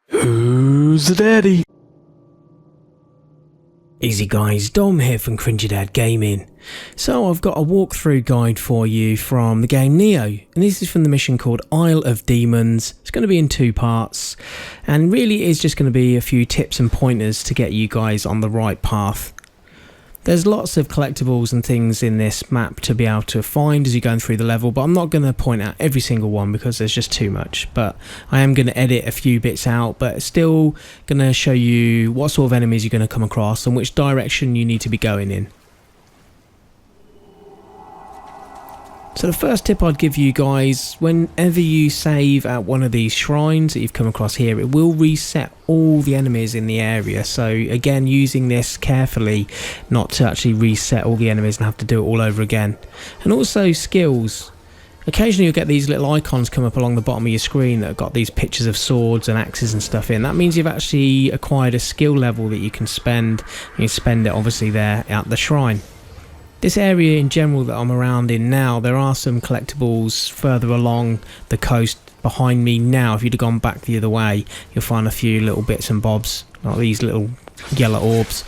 Who's the daddy? Easy guys, Dom here from Cringy Dad Gaming. So I've got a walkthrough guide for you from the game Nioh, and this is from the mission called Isle of Demons. It's going to be in 2 parts, and really is just going to be a few tips and pointers to get you guys on the right path. There's lots of collectibles and things in this map to be able to find as you're going through the level, but I'm not going to point out every single one because there's just too much. But I am going to edit a few bits out, but still going to show you what sort of enemies you're going to come across and which direction you need to be going in. So the first tip I'd give you guys, whenever you save at one of these shrines that you've come across here, it will reset all the enemies in the area. So again, using this carefully, not to actually reset all the enemies and have to do it all over again. And also skills. Occasionally you'll get these little icons come up along the bottom of your screen that have got these pictures of swords and axes and stuff in. That means you've actually acquired a skill level that you can spend. And you spend it obviously there at the shrine. This area in general that I'm around in now, there are some collectibles further along the coast behind me now. If you'd have gone back the other way, you'll find a few little bits and bobs, like these little yellow orbs.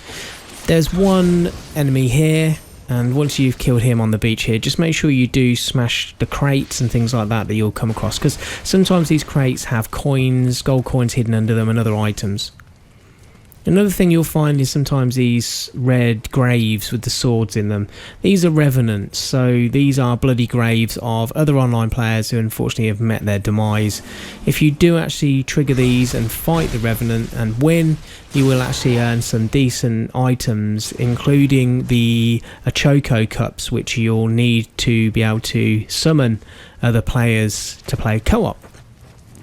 There's one enemy here, and once you've killed him on the beach here, just make sure you do smash the crates and things like that you'll come across, because sometimes these crates have coins, gold coins hidden under them and other items. Another thing you'll find is sometimes these red graves with the swords in them. These are revenants, so these are bloody graves of other online players who unfortunately have met their demise. If you do actually trigger these and fight the revenant and win, you will actually earn some decent items, including the Choco cups, which you'll need to be able to summon other players to play co-op.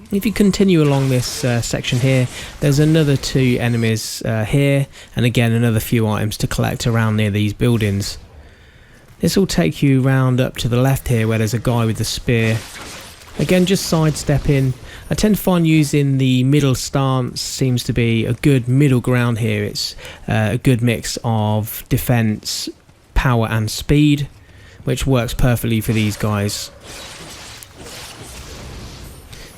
If you continue along this section here, there's another 2 enemies here, and again another few items to collect around near these buildings. This will take you round up to the left here where there's a guy with the spear. Again, just sidestepping. I tend to find using the middle stance seems to be a good middle ground here. It's a good mix of defense, power and speed, which works perfectly for these guys.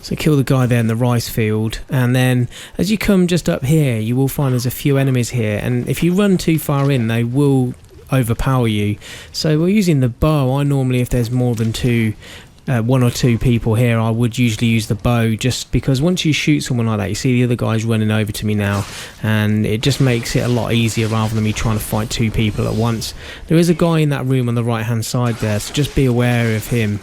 So kill the guy there in the rice field, and then as you come just up here you will find there's a few enemies here, and if you run too far in they will overpower you. So we're using the bow. I normally, if there's more than 1 or 2 people here, I would usually use the bow, just because once you shoot someone like that, you see the other guys running over to me now, and it just makes it a lot easier rather than me trying to fight 2 people at once. There is a guy in that room on the right hand side there, so just be aware of him.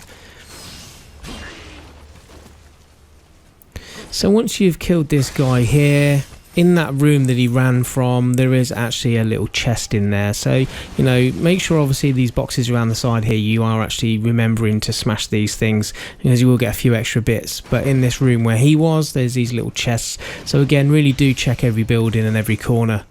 So once you've killed this guy here, in that room that he ran from, there is actually a little chest in there. So, you know, make sure obviously these boxes around the side here, you are actually remembering to smash these things, because you will get a few extra bits. But in this room where he was, there's these little chests. So again, really do check every building and every corner.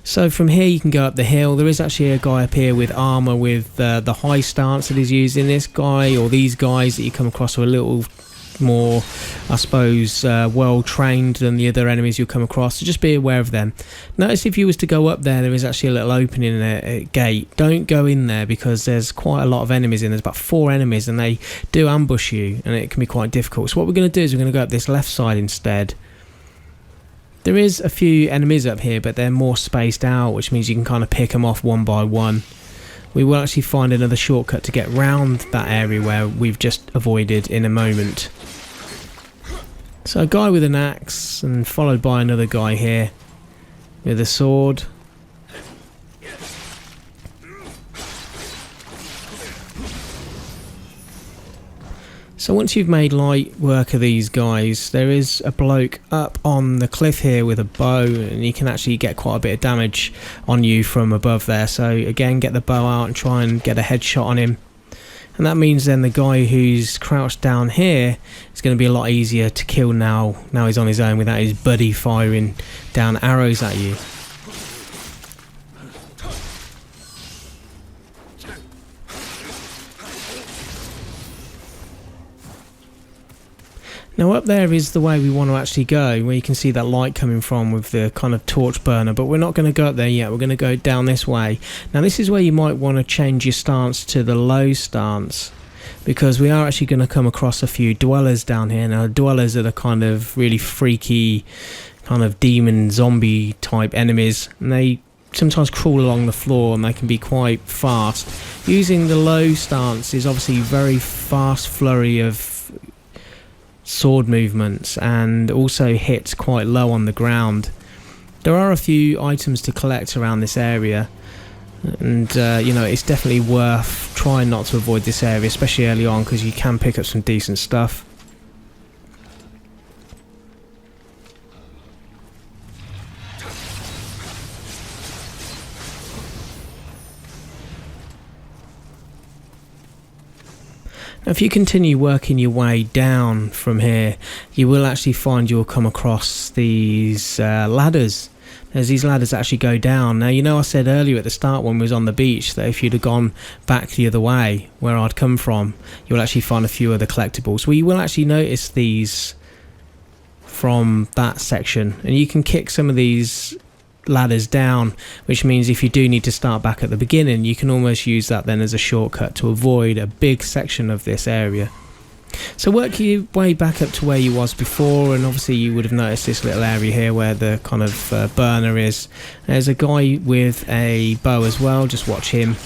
So from here you can go up the hill. There is actually a guy up here with armour with the high stance that is used in this guy, or these guys that you come across are a little more, I suppose, well trained than the other enemies you'll come across, so just be aware of them. Notice if you was to go up there, there is actually a little opening in a gate. Don't go in there because there's quite a lot of enemies in. There's about 4 enemies and they do ambush you, and it can be quite difficult. So what we're going to do is we're going to go up this left side instead. There is a few enemies up here, but they're more spaced out, which means you can kind of pick them off one by one. We will actually find another shortcut to get round that area where we've just avoided in a moment. So a guy with an axe, and followed by another guy here with a sword. So once you've made light work of these guys, there is a bloke up on the cliff here with a bow, and he can actually get quite a bit of damage on you from above there. So again, get the bow out and try and get a headshot on him. And that means then the guy who's crouched down here is going to be a lot easier to kill now he's on his own without his buddy firing down arrows at you. Now up there is the way we want to actually go, where you can see that light coming from with the kind of torch burner, but we're not going to go up there yet. We're going to go down this way. Now this is where you might want to change your stance to the low stance. because we are actually going to come across a few dwellers down here. Now, dwellers are the kind of really freaky, kind of demon zombie type enemies, and they sometimes crawl along the floor and they can be quite fast. Using the low stance is obviously very fast flurry of sword movements and also hits quite low on the ground. There are a few items to collect around this area, and you know, it's definitely worth trying not to avoid this area, especially early on, because you can pick up some decent stuff. Now, if you continue working your way down from here, you will actually find you'll come across these ladders. There's these ladders that actually go down. Now, you know, I said earlier at the start when we was on the beach that if you'd have gone back the other way where I'd come from, you'll actually find a few other collectibles. Well, you will actually notice these from that section, and you can kick some of these ladders down, which means if you do need to start back at the beginning, you can almost use that then as a shortcut to avoid a big section of this area. So work your way back up to where you was before, and obviously you would have noticed this little area here where the kind of burner is. There's a guy with a bow as well, just watch him.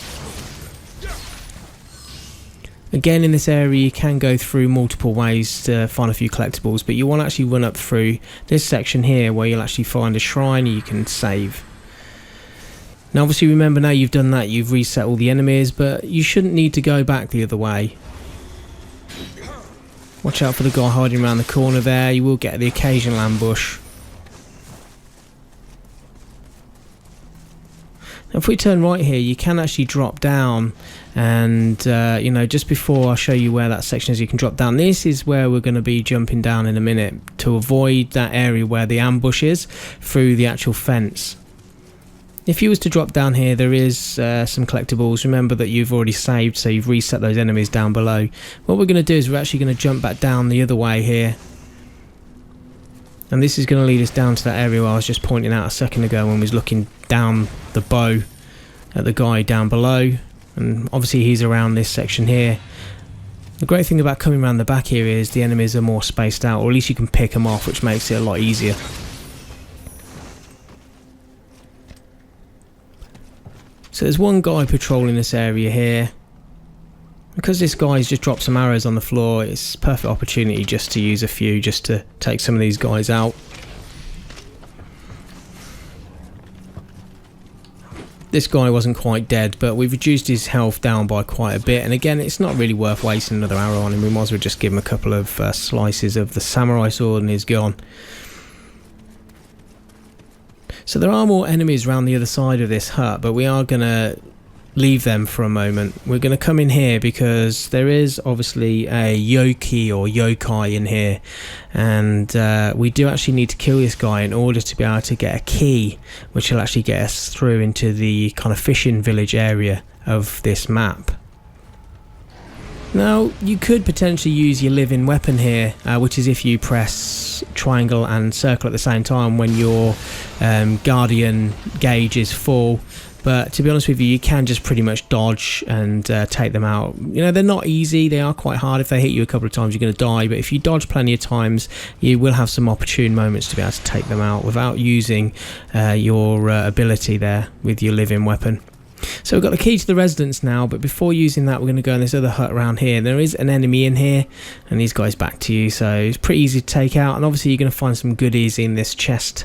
Again, in this area you can go through multiple ways to find a few collectibles, but you want to actually run up through this section here where you'll actually find a shrine you can save. Now obviously remember, now you've done that, you've reset all the enemies, but you shouldn't need to go back the other way. Watch out for the guy hiding around the corner there, you will get the occasional ambush. Now if we turn right here, you can actually drop down, and you know, just before I show you where that section is, you can drop down. This is where we're going to be jumping down in a minute to avoid that area where the ambush is through the actual fence. If you was to drop down here, there is some collectibles. Remember that you've already saved, so you've reset those enemies down below. What we're going to do is we're actually going to jump back down the other way here, and this is going to lead us down to that area where I was just pointing out a second ago when we was looking down the bow at the guy down below, and obviously he's around this section here. The great thing about coming around the back here is the enemies are more spaced out, or at least you can pick them off, which makes it a lot easier. So there's one guy patrolling this area here. Because this guy's just dropped some arrows on the floor, it's a perfect opportunity just to use a few, just to take some of these guys out. This guy wasn't quite dead, but we've reduced his health down by quite a bit, and again, it's not really worth wasting another arrow on him. We might as well just give him a couple of slices of the samurai sword and he's gone. So there are more enemies around the other side of this hut, but we are going to leave them for a moment. We're going to come in here because there is obviously a yokai in here, and we do actually need to kill this guy in order to be able to get a key, which will actually get us through into the kind of fishing village area of this map. Now, you could potentially use your living weapon here, which is if you press triangle and circle at the same time when your guardian gauge is full. But to be honest with you, you can just pretty much dodge and take them out. You know, they're not easy, they are quite hard. If they hit you a couple of times, you're going to die. But if you dodge plenty of times, you will have some opportune moments to be able to take them out without using your ability there with your living weapon. So we've got the key to the residence now, but before using that, we're going to go in this other hut around here. There is an enemy in here, and these guys back to you, so it's pretty easy to take out. And obviously you're going to find some goodies in this chest.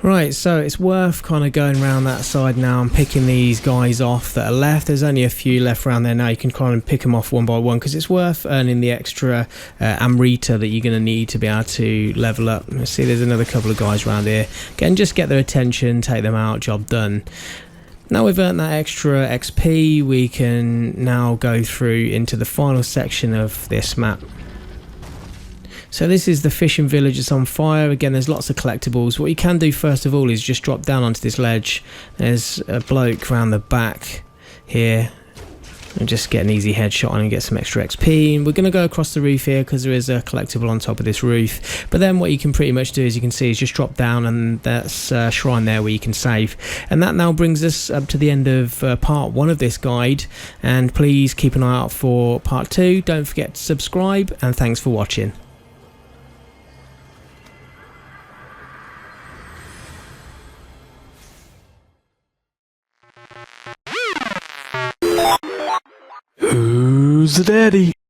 Right, so it's worth kind of going around that side now and picking these guys off that are left. There's only a few left around there now. You can kind of pick them off one by one because it's worth earning the extra Amrita that you're going to need to be able to level up. Let's see, there's another couple of guys around here. Again, just get their attention, take them out, job done. Now we've earned that extra XP, we can now go through into the final section of this map. So this is the fishing village. It's on fire. Again, there's lots of collectibles. What you can do first of all is just drop down onto this ledge. There's a bloke around the back here. and just get an easy headshot on and get some extra XP. And we're going to go across the roof here because there is a collectible on top of this roof. But then what you can pretty much do, as you can see, is just drop down, and that's a shrine there where you can save. And that now brings us up to the end of part 1 of this guide, and please keep an eye out for part 2. Don't forget to subscribe, and thanks for watching. Who's the daddy?